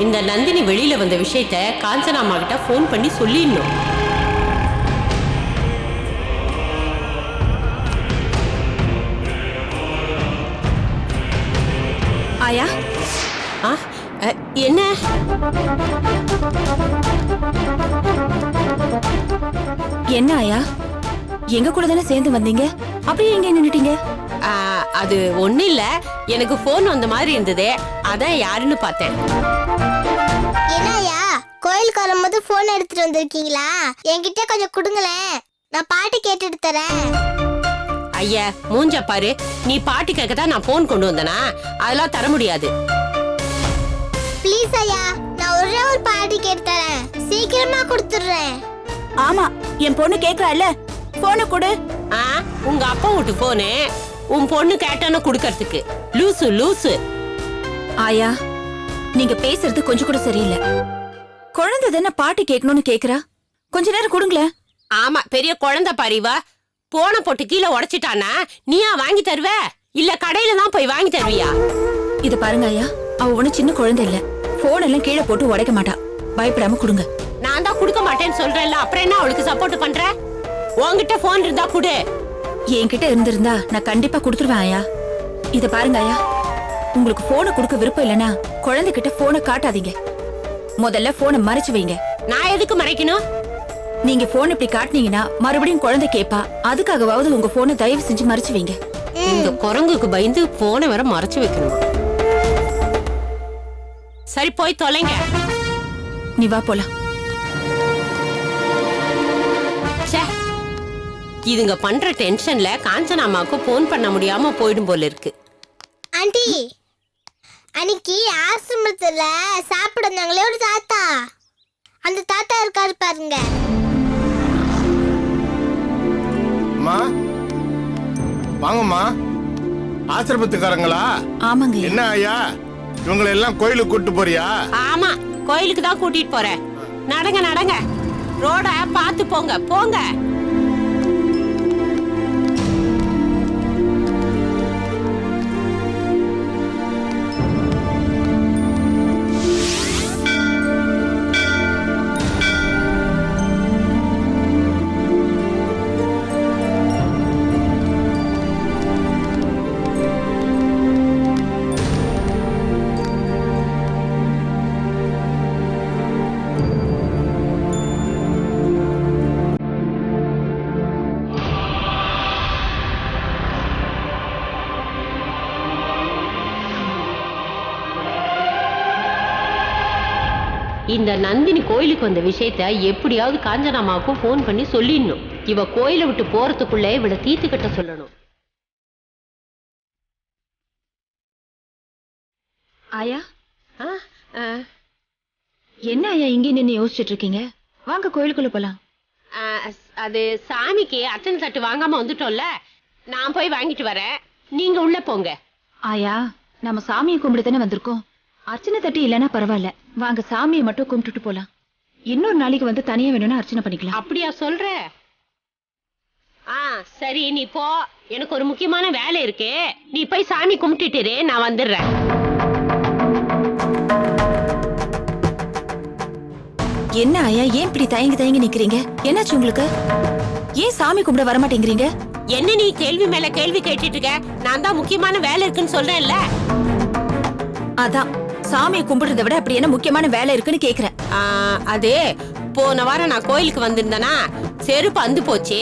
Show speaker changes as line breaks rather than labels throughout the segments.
இந்த நந்தினி வெளியில வந்த விஷயத்த காஞ்சனா அம்மா கிட்ட போன் பண்ணி சொல்லிடணும்.
ஆயா,
என்ன
என்ன ஆயா, எங்க கூட தானே சேர்ந்து வந்தீங்க, அப்படியே எங்க நின்னுட்டீங்க?
அது ஒண்ணு இல்ல, எனக்கு போன் வந்த மாதிரி இருந்ததே, அதான் யாருன்னு பார்த்தேன்.
என்னய்யா, கோயிலுக்கு வரும்போது போன் எடுத்துட்டு வந்திருக்கீங்களா? என்கிட்ட கொஞ்சம் கொடுங்களேன், நான் பாட்டு கேட்டுட்டு தரேன்.
ஐயா மூஞ்ச பாரு, நீ பாட்டு கேட்கதான் நான் போன் கொண்டு வந்தனா? அதெல்லாம் தர முடியாது.
ப்ளீஸ் ஐயா, நான் ஒரே ஒரு பாட்டு கேட்டு தரேன், சீக்கிரமா கொடுத்துடுறேன்.
ஆமா, என் பொண்ணு கேக்குறாள்ல, போனை கொடு.
உங்க அப்பா வீட்டு போனு உன் பொண்ணு கேட்டானு குடுக்கறதுக்கு லூசு லூசு.
ஆயா, நீங்க பேசுறது கொஞ்சம் கூட சரியில்லை. குழந்தை தானே பாட்டு கேட்கணும்னு கேக்குறா, கொஞ்ச நேரம் கொடுங்களேன்.
ஆமா, பெரிய குழந்தை பாரிவா, போன போட்டு கீழே உடைச்சிட்டானா நீயா வாங்கி தருவ, இல்ல கடையில தான் போய் வாங்கி தருவியா?
இது பாருங்க ஐயா, அவ ஒண்ணு சின்ன குழந்தை இல்ல, போன் எல்லாம் கீழே போட்டு உடைக்க மாட்டா, பயப்படாம கொடுங்க.
நான் தான் கொடுக்க மாட்டேன்னு சொல்றேன்ல, அப்புறம் என்ன அவளுக்கு சப்போர்ட் பண்ற? உன்கிட்ட போன் இருந்தா குடு.
என்கிட்ட இருந்திருந்தா நான் கண்டிப்பா கொடுத்துருவேன் ஐயா. இத பாருங்க ஐயா, உங்களுக்கு போனை கொடுக்க விருப்பம் இல்லனா குழந்தைகிட்ட போனை காட்டாதீங்க. முதல்ல போனை மறைச்சு வைங்க.
நான் எதுக்கு மறைக்கணும்?
நீங்க போன் இப்படி காட்டினீங்கன்னா மறுபடியும் குழந்தை கேப்பா, அதுக்காகவாவது உங்க போனை தயவு செஞ்சு மறைச்சு வைங்க.
இந்த குரங்குக்கு பயந்து போனை வர மறைச்சு வைக்கணுமா? சரி, போய் தொலைங்க.
நீ வா போலாம்.
இதுங்க பண்ற டென்ஷன்ல காஞ்சனா அம்மாவுக்கு போன் பண்ண முடியாம போயிடும் போல இருக்கு.
ஆண்டி, அன்னைக்கு ஆசிரமத்துல சாப்பிட வந்தாங்களே ஒரு தாத்தா, அந்த தாத்தா இருக்காரு பாருங்க.
அம்மா வாங்கம்மா. ஆசிரமத்துக்காரங்களா?
ஆமாங்க.
என்ன ஐயா, இவங்களை எல்லாம் கோயிலுக்கு கூட்டு போறியா?
ஆமா, கோயிலுக்கு தான் கூட்டிட்டு போறேன். நடங்க நடங்க, ரோட பாத்து போங்க போங்க. இந்த நந்தினி கோயிலுக்கு வந்த விஷயத்த எப்படியாவது காஞ்சனா அம்மாவுக்கும் போன் பண்ணி சொல்லிடணும். இவ கோயிலை விட்டு போறதுக்குள்ள இவளை தீர்த்துக்கிட்ட சொல்லணும்.
ஆயா, என்ன ஐயா இங்கே நின்னு யோசிச்சுட்டு இருக்கீங்க? வாங்க கோயிலுக்குள்ள போலாம்.
அது சாமிக்கு அச்சனை தட்டு வாங்காம வந்துட்டோம்ல, நான் போய் வாங்கிட்டு வரேன், நீங்க உள்ள போங்க.
ஆயா, நம்ம சாமியை கும்பிட்டு தானே வந்திருக்கோம், அர்ச்சனை தட்டி இல்லன்னா பரவாயில்ல, வாங்க சாமியை மட்டும் கும்பிட்டுட்டு போலாம். இன்னொரு நாளைக்கு வந்து தனியா வேணும்னா அர்ச்சனை பண்ணிக்கலாம்.
அப்படியா சொல்ற? சரி, நீ போ, எனக்கு ஒரு முக்கியமான வேலை இருக்கு, நீ போய் சாமி கும்பிட்டுட்டு நான் வந்துடுறேன்.
என்ன ஆயா, ஏன் இப்படி தயங்கி தயங்கி நிக்கிறீங்க? என்னாச்சு உங்களுக்கு? ஏன் சாமி கும்பிட வர மாட்டேங்கிறீங்க?
என்ன நீ கேள்வி மேல கேள்வி கேட்டுட்டு இருக்க? நான் தான் முக்கியமான வேலை இருக்குன்னு சொல்றேன்ல.
அதான் சாமியை கும்பிடுறத விட அப்படி என்ன முக்கியமான வேலை இருக்குன்னு கேக்குறேன்.
அது போன வாரம் நான் கோயிலுக்கு வந்திருந்தேனா, செருப்பு அந்து போச்சு,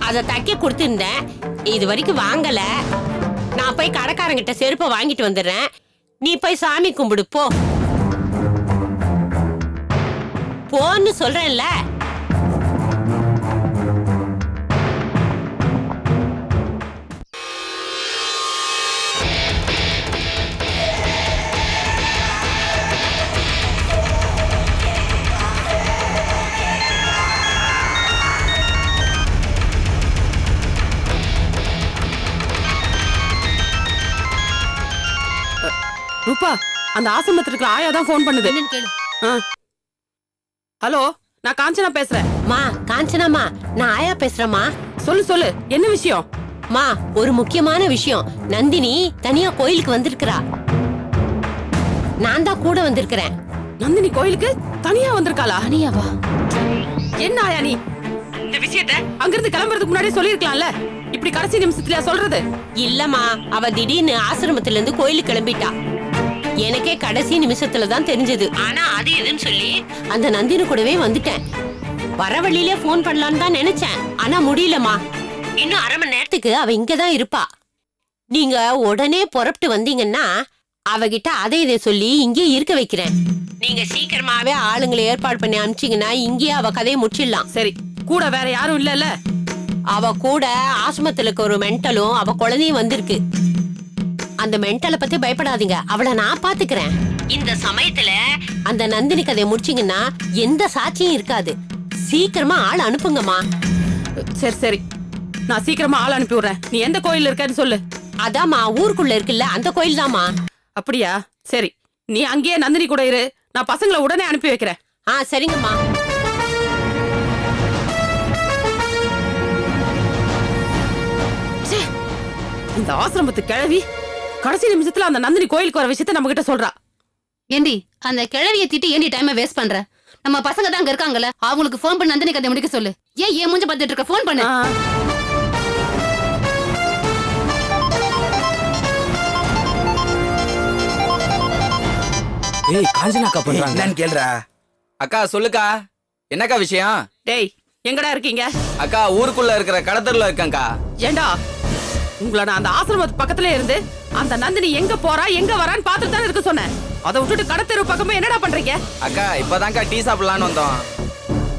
அதை தைக்க கொடுத்திருந்தேன், இது வரைக்கும் வாங்கல. நான் போய் கடைக்காரங்கிட்ட செருப்பை வாங்கிட்டு வந்துடுறேன், நீ போய் சாமி கும்பிடு போ. போன்னு சொல்றேன்ல.
ரூபா, அந்த ஆசிரமத்துல இருக்கிற ஆயா தான் ஃபோன் பண்ணுது.
என்னன்னு கேளு.
ஆ. ஹலோ, நான் காஞ்சனா பேசுறேன்.
மா காஞ்சனாமா, நான் ஆயா பேசுறேம்மா.
சொல்லு என்ன விஷயம்?
மா, ஒரு முக்கியமான விஷயம். நந்தினி தனியா கோயிலுக்கு வந்திருக்கிறா. நான் தான் கூட வந்திருக்கிறேன்.
நந்தினி கோயிலுக்கு தனியா வந்திருக்காளா?
தனியாவா?
என்ன ஆயா நீ இந்த விஷயத்த அங்கிருந்து கிளம்புறதுக்கு முன்னாடியே சொல்லிருக்கலாம்ல. இப்படி கடைசி நிமிஷத்துல சொல்றது?
இல்லம்மா, அவ திடீர்னு ஆசிரமத்துல இருந்து கோயிலுக்கு கிளம்பிட்டா. எனக்கே கடைசி நிமிஷத்துல தான் தெரிஞ்சது. ஆனா அது எதுன்னு சொல்லி அந்த நந்தினி கூடவே வந்துட்டேன். வர வழியிலே போன் பண்ணலான்னு தான் நினைச்சேன். ஆனா முடியலம்மா. இன்னும் அரை மணி நேரத்துக்கு அவ இங்கதான் இருப்பா. நீங்க உடனே புறப்பட்டு வந்தீங்கன்னா அவகிட்ட அதை இதை சொல்லி இங்கே இருக்க வைக்கிறேன். நீங்க சீக்கிரமாவே ஆளுங்களை ஏற்பாடு பண்ணி அனுப்பிச்சீங்கன்னா இங்கேயே அவ கதையை முடிச்சிடலாம்.
சரி, கூட வேற யாரும் இல்லல்ல?
அவ கூட ஆசிரமத்துல இருக்க ஒரு மென்டலும் அவ குழந்தையும் வந்திருக்கு. அந்த மென்டலை பத்தி பயப்படாதீங்க, அவளை நான் பாத்துக்கிறேன். இந்த சமயத்துல அந்த நந்தினி கதையை முடிச்சீங்கன்னா எந்த சாட்சியும் இருக்காது. சீக்கிரமா ஆள் அனுப்புங்கம்மா.
சரி, நான் சீக்கிரமா ஆள் அனுப்பி விடுறேன். நீ எந்த கோயில்ல இருக்கன்னு சொல்லு.
அதாம்மா, ஊருக்குள்ள இருக்குல்ல அந்த கோயில் தாம்மா.
அப்படியா? சரி, நீ அங்கேயே நந்தினி கூட இரு. நான் பசங்களை உடனே அனுப்பி வைக்கிறேன்.
சரிங்கம்மா.
இந்த ஆசிரமத்து கிழவி கடைசி நிமிஷத்துல அந்த நந்தினி கோயிலுக்கு வர விஷயத்த நம்ம கிட்ட சொல்றா.
ஏண்டி அந்த கிழவிய திட்டி ஏண்டி டைமை வேஸ்ட் பண்ற? நம்ம பசங்க தான் அங்க இருக்காங்கல்ல, அவங்களுக்கு ஃபோன் பண்ணி நந்தினி கதை முடிக்க சொல்லு. ஏன் மூஞ்ச பார்த்துட்டு இருக்க? ஃபோன் பண்ணு.
ஏய், காஞ்சனா அக்கா பண்றாங்க.
என்னன்னு கேளுடா.
அக்கா சொல்லுக்கா, என்னக்கா விஷயம்?
டேய், எங்கடா இருக்கீங்க?
அக்கா ஊருக்குள்ள இருக்கிற கடத்தர்ல இருக்கேன்க்கா.
ஏண்டா, உங்களை நான் அந்த ஆசிரமத்து பக்கத்துல இருந்து அந்த நந்தினி எங்க போறா எங்க வரான்னு பாத்துட்டு தான் இருக்க சொன்னேன். அதை விட்டுட்டு கடத்தெரு பக்கமே என்னடா பண்றீங்க?
அக்கா இப்பதான்க்கா டீ சாப்பிடலான்னு வந்தோம்.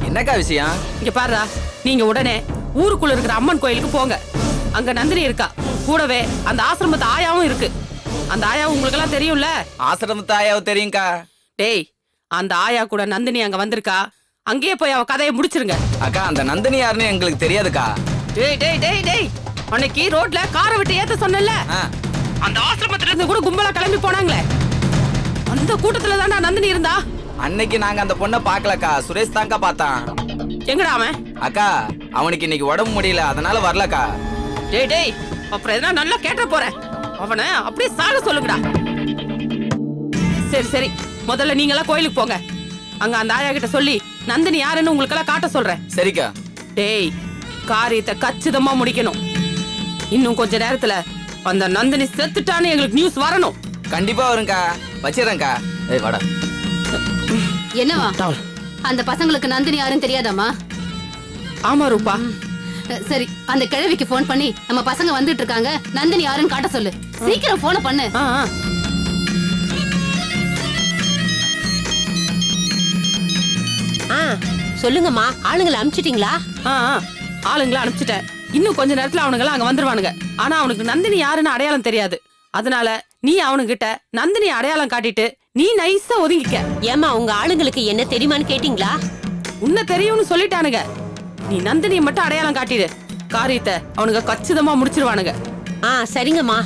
என்னக்கா விஷயம்?
இங்க பாருடா, நீங்க உடனே ஊருக்குள்ள இருக்கிற அம்மன் கோயிலுக்கு போங்க. அங்க நந்தினி இருக்கா. கூடவே அந்த ஆசிரமத்து ஆயாவும் இருக்கு. அந்த ஆயா உங்களுக்கு எல்லாம் தெரியும்ல?
ஆசிரமத்து ஆயாவை தெரியும்க்கா.
டேய், அந்த ஆயா கூட நந்தினி அங்க வந்திருக்கா. அங்கேயே போய் அவ கதையை முடிச்சிருங்க.
அக்கா அந்த நந்தினி யாருன்னு எங்களுக்கு தெரியாதுக்கா.
டேய் டேய் டேய் டேய், அன்னைக்கு ரோட்ல காரை விட்டு ஏத்த சொன்னல, அந்த ஆசிரமத்துல இருந்து கூட கும்பலா கிளம்பி போனாங்களே, அந்த கூட்டத்துல தான்டா நந்தினி இருந்தா.
அன்னைக்கு நாங்க அந்த பொண்ணை பாக்கலக்கா, சுரேஷ் தான்க்கா பார்த்தான்.
எங்கடா அவன்?
அக்கா அவனுக்கு இன்னைக்கு உடம்பு முடியல, அதனால வரலக்கா.
டேய் டேய், அப்புறம் எதனா நல்லா கேட்ட போறேன். அவனை அப்படியே சாக சொல்லுங்கடா. சரி, முதல்ல நீங்களாம் கோயிலுக்கு போங்க. அங்க அந்த ஆயா கிட்ட சொல்லி நந்தினி யாருன்னு உங்களுக்கு எல்லாம் காட்ட சொல்றேன்.
சரிக்கா.
டேய், காரியத்தை கச்சிதமா முடிக்கணும். இன்னும் கொஞ்ச நேரத்துல அந்த நந்தினி செத்துட்டான்னு எங்களுக்கு நியூஸ் வரணும்.
கண்டிப்பா வரும்க்கா, வச்சிடறேன்க்கா. ஏய் வாடா.
என்னவா? அந்த பசங்களுக்கு நந்தினி யாருன்னு தெரியாதாமா?
ஆமா ரூபா.
சரி, அந்த கிழவிக்கு ஃபோன் பண்ணி நம்ம பசங்க வந்துட்டு இருக்காங்க, நந்தினி யாருன்னு காட்ட சொல்லு. சீக்கிரம் போன பண்ணு.
சொல்லுங்கம்மா, ஆளுங்களை அனுப்பிச்சிட்டீங்களா?
ஆளுங்களை அனுப்பிச்சிட்டேன். இன்னும் கொஞ்ச நேரத்துல அவனுங்க அங்க வந்துருவானுங்க. ஆனா அவனுக்கு நந்தினி யாருன்னு அடையாளம் தெரியாது. அதனால நீ அவனுகிட்ட நந்தினி அடையாளம் காட்டிட்டு நீ நைஸா ஒதுங்கிக்க.
ஏமா, உங்க ஆளுங்களுக்கு என்ன தெரியுமான்னு கேட்டீங்களா?
உன்ன தெரியும்னு சொல்லிட்டானுங்க. நீ நந்தினியை மட்டும் அடையாளம் காட்டிடு. காரியத்தை அவனுங்க கச்சிதமா முடிச்சிருவானுங்க.
சரிங்கம்மா.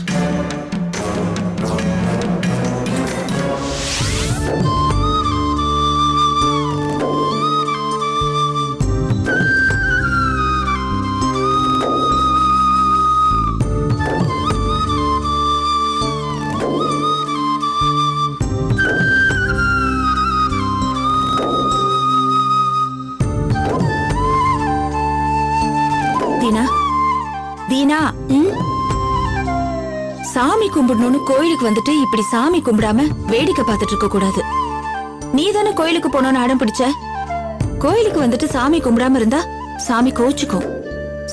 தீனா, சாமி கும்பிடணும்னு கோயிலுக்கு வந்துட்டு இப்படி சாமி கும்பிடாம வேடிக்கை பார்த்துட்டு இருக்க கூடாது. நீ தானே கோயிலுக்கு போனோன்னு அடம் பிடிச்ச. கோயிலுக்கு வந்துட்டு சாமி கும்பிடாம இருந்தா சாமி கோச்சுக்கும்.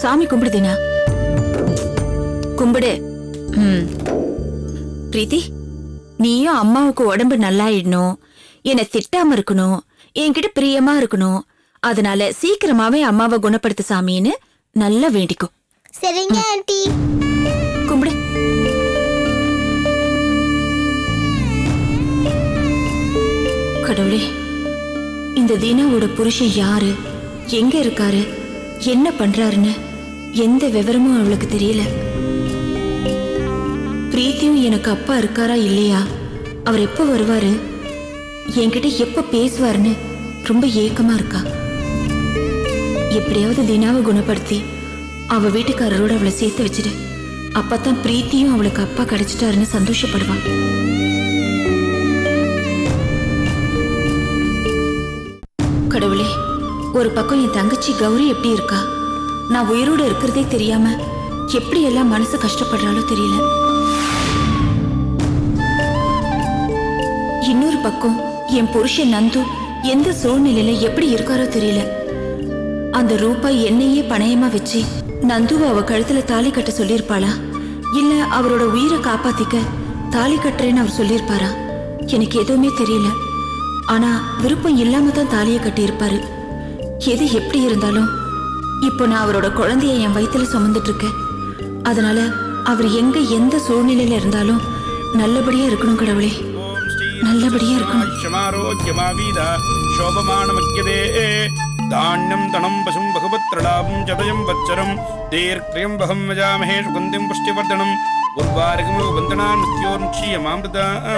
சாமி கும்பிடு தீனா, கும்பிடு. பிரீத்தி, நீயும் அம்மாவுக்கு உடம்பு நல்லாயிடணும், என்னை திட்டாம இருக்கணும், என்கிட்ட பிரியமா இருக்கணும். அதனால சீக்கிரமாவே அம்மாவை குணப்படுத்து சாமின்னு நல்லா வேண்டிக்கும்.
சரிங்க ஆண்டி.
கும்பிடு. கடவுளே, இந்த தீனாவோட புருஷன் யாரு, எங்க இருக்காரு, என்ன பண்றாருன்னு எந்த விவரமும் அவளுக்கு தெரியல. பிரீத்தியும் எனக்கு அப்பா இருக்காரா இல்லையா அவர் எப்ப வருவாரு, என்கிட்ட எப்ப பேசுவாருன்னு ரொம்ப ஏக்கமா இருக்கா. எப்படியாவது தீனாவை குணப்படுத்தி அவ வீட்டுக்காரரோட அவளை சேர்த்து வச்சிடு. அப்பதான் பிரீத்தியும் அவளுக்கு அப்பா கிடைச்சிட்டாருன்னு சந்தோஷப்படுவான். கடவுளே, ஒரு பக்கம் என் தங்கச்சி கௌரி எப்படி இருக்கா, நான் உயிரோடு இருக்கிறதே தெரியாம எப்படி எல்லாம் மனசு கஷ்டப்படுறாலோ தெரியல. இன்னொரு பக்கம் என் புருஷன் நந்து எந்த சூழ்நிலையில எப்படி இருக்காரோ தெரியல. அந்த ரூபா என்னையே பணயமா வச்சு நந்துவை அவ கழுத்துல தாலி கட்ட சொல்லியிருப்பாளா, இல்ல அவரோட உயிரை காப்பாத்திக்க தாலி கட்டுறேன்னு அவர் சொல்லியிருப்பாரா, எனக்கு எதுவுமே தெரியல. ஆனா விருப்பம் இல்லாம தான் தாலியை கட்டி இருப்பாரு. எது எப்படி இருந்தாலும் இப்போ நான் அவரோட குழந்தைய என் வயித்துல சுமந்துட்டு இருக்கேன். அதனால அவர் எங்க எந்த சூழ்நிலையில இருந்தாலும் நல்லபடியா இருக்கணும் கடவுளே, நல்லபடியா இருக்கணும்.
தானியம் தனம் பசும் பகுபத்ரடாபம் ஜதயம் வத்சரம் தீர்க்ரியம் பகம் வஜாமஹே சுகந்திம் புஷ்டிவர்தனம் உர்வாரகமோ வந்தனா நித்யோர்முக்ஷீயமாம்ருதாத்.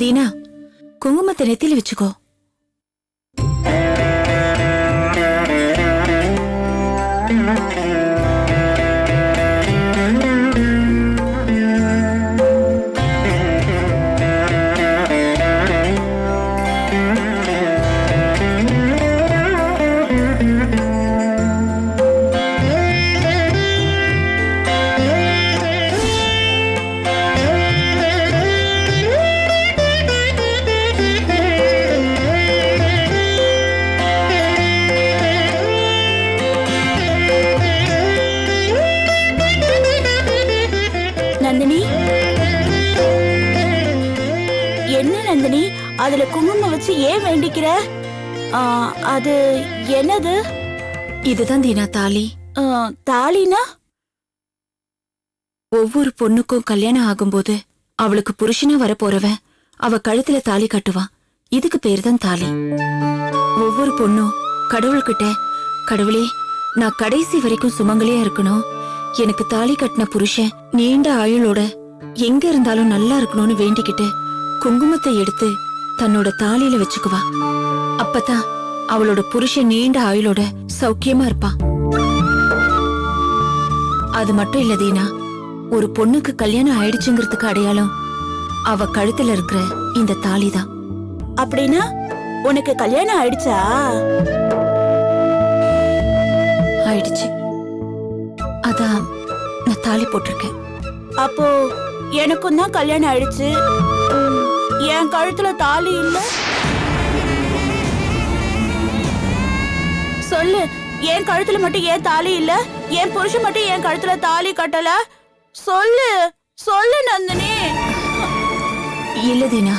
தீனா, குங்குமத்தை நெத்தில வச்சுக்கோ. நந்தினி, என்ன நந்தினி அதுல குங்குமம் வச்சு ஏன் வேண்டிக்கிற? அது என்னது? இதுதான் தீனா தாலி. தாலினா? ஒவ்வொரு பொண்ணுக்கும் கல்யாணம் ஆகும்போது அவளுக்கு புருஷனா வர போறவன் அவ கழுத்துல தாலி கட்டுவான். இதுக்கு பேர் தான் தாலி. ஒவ்வொரு பொண்ணும் கடவுள்கிட்ட, கடவுளே நான் கடைசி வரைக்கும் சுமங்கலியா இருக்கணும், எனக்கு தாலி கட்டின புருஷன் நீண்ட ஆயுளோட எங்க இருந்தாலும் நல்லா இருக்கணும்னு வேண்டிக்கிட்டு குங்குமத்தை எடுத்து தன்னோட தாலியில வச்சுக்குவா. அப்பதான் அவளோட புருஷன் நீண்ட ஆயுளோட சௌக்கியமா இருப்பான். அது மட்டும் இல்ல தீனா, ஒரு பொண்ணுக்கு கல்யாணம் ஆயிடுச்சுங்கிறதுக்கு அடையாளம் அவ கழுத்துல இருக்கிற இந்த தாலிதான். அப்படின்னா உனக்கு கல்யாணம் ஆயிடுச்சா? ஆயிடுச்சு. அதான் நான் தாலி போட்டிருக்கேன். அப்போ எனக்கும் தான் கல்யாணம் ஆயிடுச்சு, என் கழுத்துல தாலி இல்ல? சொல்லு, என் கழுத்துல மட்டும் ஏன் தாலி இல்ல? என் புருஷன் மட்டும் என் கழுத்துல தாலி கட்டல? சொல்லு சொல்லு நந்தினி. இல்ல தீனா,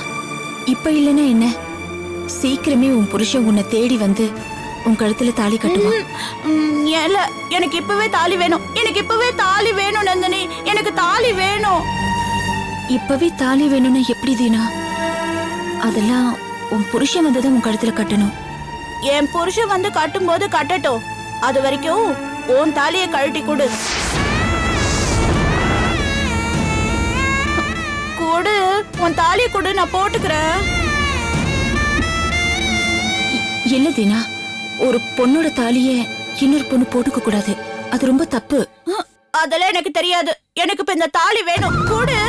இப்ப இல்லன்னா என்ன, சீக்கிரமே உன் புருஷன் உன்னை தேடி வந்து உன் கழுத்துல தாலி கட்டுவான். எனக்கு இப்பவே தாலி வேணும், எனக்கு இப்பவே தாலி வேணும் நந்தினி, எனக்கு தாலி வேணும். இப்பவே தாலி வேணும்னா எப்படி தீனா? அதெல்லாம் உன் புருஷன் வந்துதான் உன் கழுத்துல கட்டணும். என் புருஷன் வந்து கட்டும் போது கட்டட்டும், அது வரைக்கும் உன் தாலியை கழட்டி கொடு. கொடு, உன் தாலியை கொடு, நான் போட்டுக்கிறேன். இல்ல தீனா, ஒரு பொண்ணோட தாலிய இன்னொரு பொண்ணு போட்டுக்க கூடாது, அது ரொம்ப தப்பு. அதெல்லாம் எனக்கு தெரியாது, எனக்கு இப்ப இந்த தாலி வேணும், கொடு.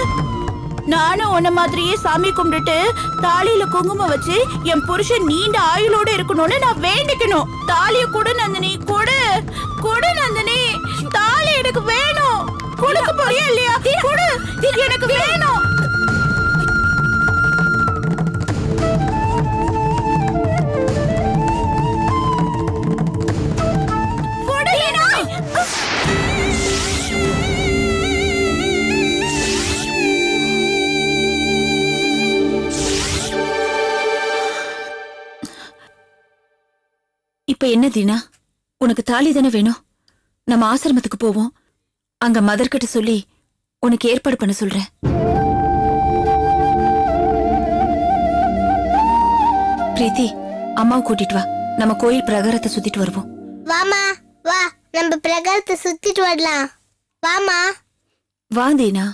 நானும் உன்ன மாதிரியே சாமி கும்பிட்டுட்டு தாலியில குங்குமம் வச்சு என் புருஷன் நீண்ட ஆயுளோட இருக்கணும்னு நான் வேண்டிக்கணும். தாலிய கொடு நந்தினி, கொடு கொடு நந்தினி, தாலி எனக்கு வேணும். கொடுக்க போறியா இல்லையா? கொடு, எனக்கு வேணும். இப்ப என்ன தீனா, உனக்கு தாலி தானே வேணும்? நம்ம ஆசிரமத்துக்கு போவோம், அங்க மதர் கிட்ட சொல்லி உனக்கு ஏற்பாடு பண்ண சொல்றேன். பிரீத்தி, அம்மாவை கூட்டிட்டு வா, நம்ம கோயில் பிரகாரத்தை சுத்திட்டு வருவோம்.
வாமா வா, நம்ம பிரகாரத்தை சுத்திட்டு வரலாம். வாமா.
வா தீனா.